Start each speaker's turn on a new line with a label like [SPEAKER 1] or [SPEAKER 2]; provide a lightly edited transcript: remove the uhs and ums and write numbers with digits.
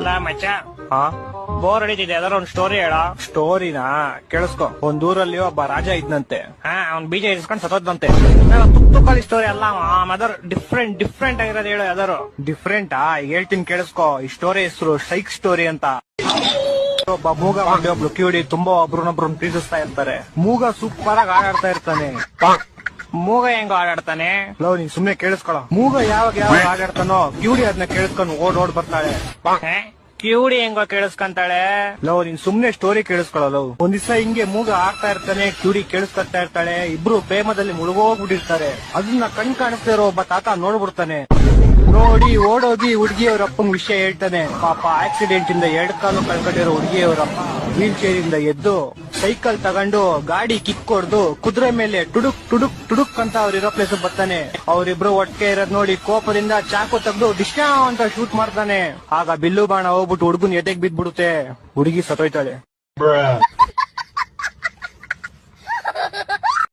[SPEAKER 1] ಲಾ ಮಚ್ಚ,
[SPEAKER 2] ಹಾ
[SPEAKER 1] ಬೋರ್ ಹೊಡಿತಿದೆ, ಯಾವ್ದಾರ ಒಂದ್ ಸ್ಟೋರಿ ಹೇಳ.
[SPEAKER 2] ಸ್ಟೋರಿನಾ? ಕೇಳಿಸ್ಕೊ. ಒಂದೂರಲ್ಲಿ ಒಬ್ಬ ರಾಜ ಇದ್ನಂತೆ.
[SPEAKER 1] ಅವ್ನ್ ಬೀಜ ಇಸ್ಕೊಂಡ್ ಸತ್ತೋದ್ನಂತೆ. ತುಕ್ಕಳಿ ಸ್ಟೋರಿ ಅಲ್ಲ, ಯಾವ್ದಾರು ಡಿಫ್ರೆಂಟ್ ಆಗಿರೋದು ಹೇಳು ಯಾವ್ದಾರು.
[SPEAKER 2] ಡಿಫ್ರೆಂಟಾ? ಹೇಳ್ತೀನಿ ಕೇಳಿಸ್ಕೊ. ಈ ಸ್ಟೋರಿ ಹೆಸರು ಶೈಕ್ ಸ್ಟೋರಿ ಅಂತ. ಒಬ್ಬ ಮೂಗ ಮಾಡಿ ಒಬ್ಳು ಕಿವಿಡಿ ತುಂಬಾ ಒಬ್ರನ್ನೊಬ್ರನ್ನ ಪ್ರೀತಿಸ್ತಾ ಇರ್ತಾರೆ. ಮೂಗ ಸೂಪರ್ ಆಗಿ ಆಡಾಡ್ತಾ ಇರ್ತಾನೆ.
[SPEAKER 1] ಮೂಗ ಹೆಂಗ ಆಡಾಡ್ತಾನೆ?
[SPEAKER 2] ಲವ್, ನೀನ್ ಸುಮ್ನೆ ಕೇಳಿಸ್ಕೊಳ. ಮೂಗ ಯಾವಾಗ ಆಡಾಡ್ತಾನೋ ಕಿವಿಡಿ ಅದನ್ನ ಕೇಳಿಸ್ಕೊಂಡು ಓಡ್ ಬರ್ತಾಳೆ.
[SPEAKER 1] ಕಿವುಡಿ ಹೆಂಗೋ ಕೇಳಿಸ್ಕೊಂತಾಳೆ?
[SPEAKER 2] ಲವ್, ನೀನ್ ಸುಮ್ನೆ ಸ್ಟೋರಿ ಕೇಳಿಸ್ಕೊಳ. ಲವ್, ಒಂದ್ ದಿವಸ ಹಿಂಗೆ ಮೂಗ ಆಡ್ತಾ ಇರ್ತಾನೆ, ಕಿವಿಡಿ ಕೇಳಿಸ್ಕೊತಾ ಇರ್ತಾಳೆ. ಇಬ್ರು ಪ್ರೇಮದಲ್ಲಿ ಮುಳುಗೋಗ್ಬಿಟ್ಟಿರ್ತಾರೆ. ಅದನ್ನ ಕಾಣಿಸ್ತಾ ಇರೋ ಒಬ್ಬ ತಾತ ನೋಡ್ಬಿಡ್ತಾನೆ. ನೋಡಿ ಓಡೋಗಿ ಹುಡುಗಿಯವ್ರ ಅಪ್ಪಂಗ್ ವಿಷಯ ಹೇಳ್ತಾನೆ. ಪಾಪ ಆಕ್ಸಿಡೆಂಟ್ ಇಂದ 2 ಕಾಲು ಕಳ್ಕೊಂಡಿರೋ ಹುಡುಗಿಯವರಪ್ಪ ವೀಲ್ ಚೇರ್ ಇಂದ ಎದ್ದು ಸೈಕಲ್ ತಗೊಂಡು ಗಾಡಿ ಕಿಕ್ ಹೊಡ್ದು ಕುದುರೆ ಮೇಲೆ ಟುಡುಕ್ ಟುಡುಕ್ ಟುಡುಕ್ ಅಂತ ಅವ್ರಿರೋ ಪ್ಲೇಸ್ ಬರ್ತಾನೆ. ಅವ್ರಿಬ್ರು ಒಟ್ಟಿಗೆ ಇರೋದ್ ನೋಡಿ ಕೋಪದಿಂದ ಚಾಕು ತೆಗೆದು ಡಿಶ್ಯಾ ಅಂತ ಶೂಟ್ ಮಾಡ್ತಾನೆ. ಆಗ ಬಿಲ್ಲು ಬಾಣ ಹೋಗ್ಬಿಟ್ಟು ಹುಡುಗನ್ ಎದೆಗ್ ಬಿದ್ಬಿಡುತ್ತೆ. ಹುಡುಗಿ ಸತ್ತೋಯ್ತಾಳೆ.